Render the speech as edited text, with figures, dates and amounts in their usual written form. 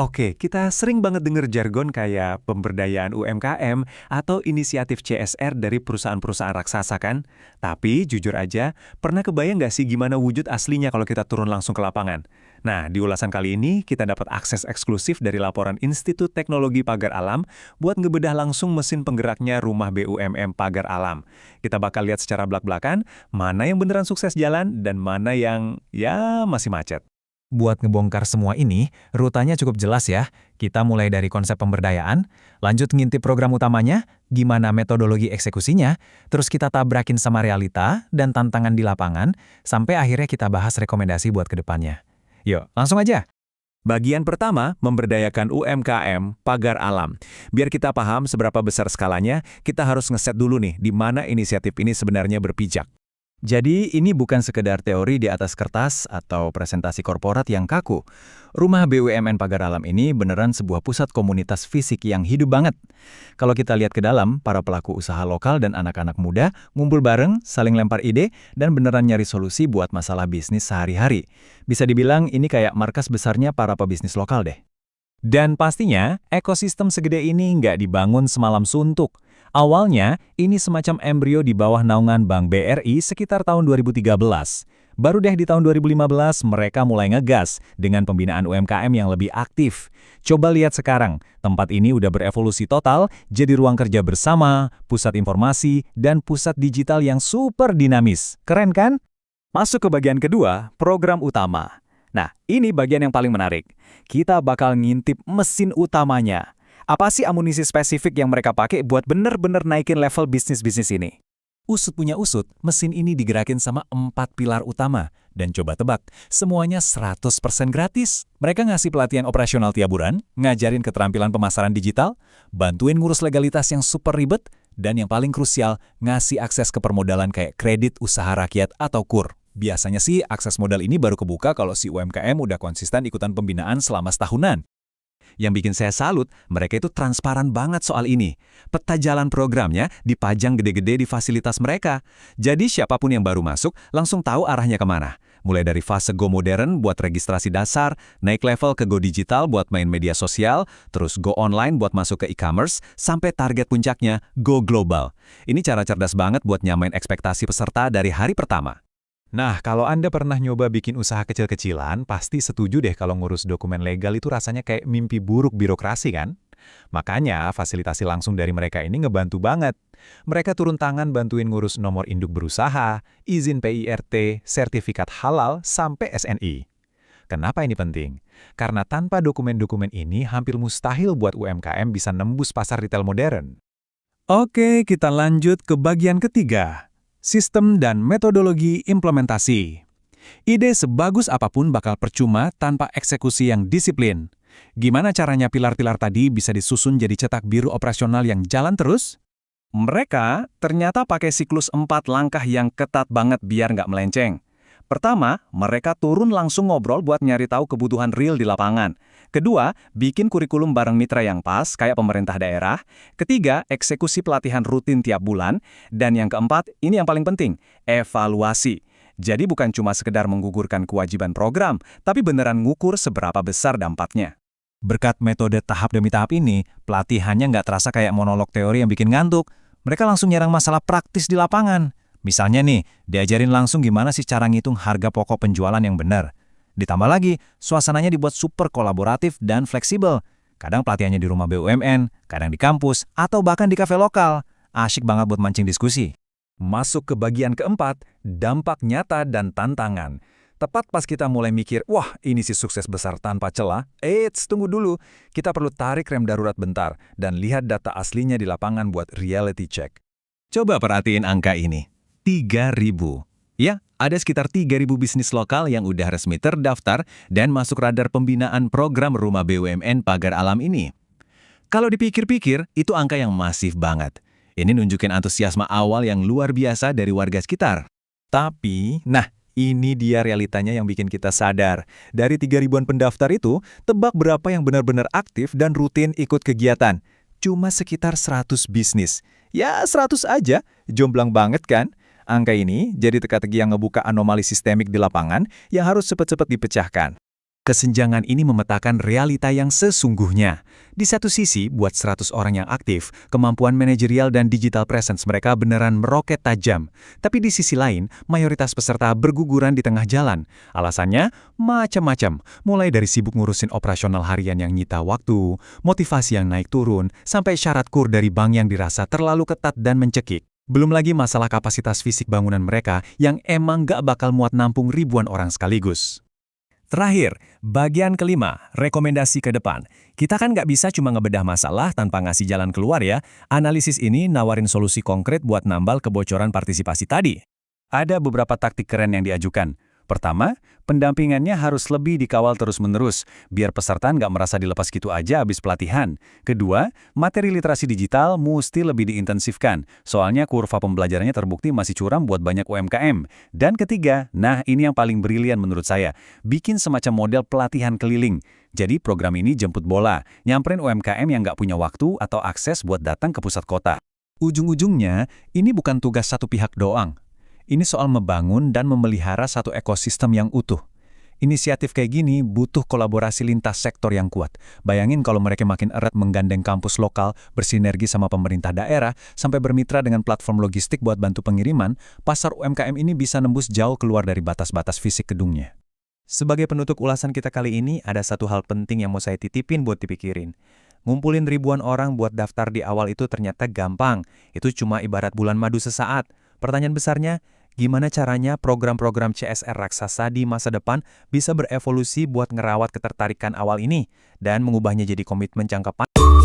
Oke, kita sering banget dengar jargon kayak pemberdayaan UMKM atau inisiatif CSR dari perusahaan-perusahaan raksasa kan? Tapi jujur aja, pernah kebayang nggak sih gimana wujud aslinya kalau kita turun langsung ke lapangan? Nah, di ulasan kali ini kita dapat akses eksklusif dari laporan Institut Teknologi Pagar Alam buat ngebedah langsung mesin penggeraknya rumah BUMN Pagar Alam. Kita bakal lihat secara belak-belakan mana yang beneran sukses jalan dan mana yang ya masih macet. Buat ngebongkar semua ini, rutanya cukup jelas ya. Kita mulai dari konsep pemberdayaan, lanjut ngintip program utamanya, gimana metodologi eksekusinya, terus kita tabrakin sama realita dan tantangan di lapangan, sampai akhirnya kita bahas rekomendasi buat kedepannya. Yuk, langsung aja. Bagian pertama, memberdayakan UMKM Pagar Alam. Biar kita paham seberapa besar skalanya, kita harus ngeset dulu nih di mana inisiatif ini sebenarnya berpijak. Jadi ini bukan sekedar teori di atas kertas atau presentasi korporat yang kaku. Rumah BUMN Pagar Alam ini beneran sebuah pusat komunitas fisik yang hidup banget. Kalau kita lihat ke dalam, para pelaku usaha lokal dan anak-anak muda ngumpul bareng, saling lempar ide, dan beneran nyari solusi buat masalah bisnis sehari-hari. Bisa dibilang ini kayak markas besarnya para pebisnis lokal deh. Dan pastinya, ekosistem segede ini nggak dibangun semalam suntuk. Awalnya, ini semacam embrio di bawah naungan Bank BRI sekitar tahun 2013. Baru deh di tahun 2015, mereka mulai ngegas dengan pembinaan UMKM yang lebih aktif. Coba lihat sekarang, tempat ini udah berevolusi total, jadi ruang kerja bersama, pusat informasi, dan pusat digital yang super dinamis. Keren kan? Masuk ke bagian kedua, program utama. Nah, ini bagian yang paling menarik. Kita bakal ngintip mesin utamanya. Apa sih amunisi spesifik yang mereka pakai buat bener-bener naikin level bisnis-bisnis ini? Usut punya usut, mesin ini digerakin sama 4 pilar utama. Dan coba tebak, semuanya 100% gratis. Mereka ngasih pelatihan operasional tiap bulan, ngajarin keterampilan pemasaran digital, bantuin ngurus legalitas yang super ribet, dan yang paling krusial, ngasih akses ke permodalan kayak kredit usaha rakyat atau KUR. Biasanya sih akses modal ini baru kebuka kalau si UMKM udah konsisten ikutan pembinaan selama setahunan. Yang bikin saya salut, mereka itu transparan banget soal ini. Peta jalan programnya dipajang gede-gede di fasilitas mereka. Jadi siapapun yang baru masuk langsung tahu arahnya kemana. Mulai dari fase Go Modern buat registrasi dasar, naik level ke Go Digital buat main media sosial, terus Go Online buat masuk ke e-commerce, sampai target puncaknya Go Global. Ini cara cerdas banget buat nyamain ekspektasi peserta dari hari pertama. Nah, kalau Anda pernah nyoba bikin usaha kecil-kecilan, pasti setuju deh kalau ngurus dokumen legal itu rasanya kayak mimpi buruk birokrasi kan? Makanya, fasilitasi langsung dari mereka ini ngebantu banget. Mereka turun tangan bantuin ngurus nomor induk berusaha, izin PIRT, sertifikat halal, sampai SNI. Kenapa ini penting? Karena tanpa dokumen-dokumen ini hampir mustahil buat UMKM bisa nembus pasar retail modern. Oke, kita lanjut ke bagian ketiga. Sistem dan metodologi implementasi. Ide sebagus apapun bakal percuma tanpa eksekusi yang disiplin. Gimana caranya pilar-pilar tadi bisa disusun jadi cetak biru operasional yang jalan terus? Mereka ternyata pakai siklus 4 langkah yang ketat banget biar nggak melenceng. Pertama, mereka turun langsung ngobrol buat nyari tahu kebutuhan real di lapangan. Kedua, bikin kurikulum bareng mitra yang pas, kayak pemerintah daerah. Ketiga, eksekusi pelatihan rutin tiap bulan. Dan yang keempat, ini yang paling penting, evaluasi. Jadi bukan cuma sekedar menggugurkan kewajiban program, tapi beneran ngukur seberapa besar dampaknya. Berkat metode tahap demi tahap ini, pelatihannya nggak terasa kayak monolog teori yang bikin ngantuk. Mereka langsung nyerang masalah praktis di lapangan. Misalnya nih, diajarin langsung gimana sih cara ngitung harga pokok penjualan yang benar. Ditambah lagi, suasananya dibuat super kolaboratif dan fleksibel. Kadang pelatihannya di rumah BUMN, kadang di kampus, atau bahkan di kafe lokal. Asyik banget buat mancing diskusi. Masuk ke bagian keempat, dampak nyata dan tantangan. Tepat pas kita mulai mikir, wah ini sih sukses besar tanpa celah, tunggu dulu. Kita perlu tarik rem darurat bentar dan lihat data aslinya di lapangan buat reality check. Coba perhatiin angka ini. 3.000. Ya, ada sekitar 3.000 bisnis lokal yang udah resmi terdaftar dan masuk radar pembinaan program Rumah BUMN Pagar Alam ini. Kalau dipikir-pikir, itu angka yang masif banget. Ini nunjukin antusiasme awal yang luar biasa dari warga sekitar. Tapi, ini dia realitanya yang bikin kita sadar. Dari 3.000-an pendaftar itu, tebak berapa yang benar-benar aktif dan rutin ikut kegiatan. Cuma sekitar 100 bisnis. Ya, 100 aja. Jomplang banget kan? Angka ini jadi teka-teki yang ngebuka anomali sistemik di lapangan yang harus cepat-cepat dipecahkan. Kesenjangan ini memetakan realita yang sesungguhnya. Di satu sisi, buat 100 orang yang aktif, kemampuan manajerial dan digital presence mereka beneran meroket tajam. Tapi di sisi lain, mayoritas peserta berguguran di tengah jalan. Alasannya macam-macam, mulai dari sibuk ngurusin operasional harian yang nyita waktu, motivasi yang naik turun, sampai syarat kur dari bank yang dirasa terlalu ketat dan mencekik. Belum lagi masalah kapasitas fisik bangunan mereka yang emang gak bakal muat nampung ribuan orang sekaligus. Terakhir, bagian kelima, rekomendasi ke depan. Kita kan nggak bisa cuma ngebedah masalah tanpa ngasih jalan keluar ya. Analisis ini nawarin solusi konkret buat nambal kebocoran partisipasi tadi. Ada beberapa taktik keren yang diajukan. Pertama, pendampingannya harus lebih dikawal terus-menerus, biar peserta nggak merasa dilepas gitu aja habis pelatihan. Kedua, materi literasi digital mesti lebih diintensifkan, soalnya kurva pembelajarannya terbukti masih curam buat banyak UMKM. Dan ketiga, nah ini yang paling brilian menurut saya, bikin semacam model pelatihan keliling. Jadi program ini jemput bola, nyamperin UMKM yang nggak punya waktu atau akses buat datang ke pusat kota. Ujung-ujungnya, ini bukan tugas satu pihak doang. Ini soal membangun dan memelihara satu ekosistem yang utuh. Inisiatif kayak gini butuh kolaborasi lintas sektor yang kuat. Bayangin kalau mereka makin erat menggandeng kampus lokal, bersinergi sama pemerintah daerah, sampai bermitra dengan platform logistik buat bantu pengiriman, pasar UMKM ini bisa nembus jauh keluar dari batas-batas fisik gedungnya. Sebagai penutup ulasan kita kali ini, ada satu hal penting yang mau saya titipin buat dipikirin. Ngumpulin ribuan orang buat daftar di awal itu ternyata gampang. Itu cuma ibarat bulan madu sesaat. Pertanyaan besarnya, gimana caranya program-program CSR raksasa di masa depan bisa berevolusi buat ngerawat ketertarikan awal ini dan mengubahnya jadi komitmen jangka panjang?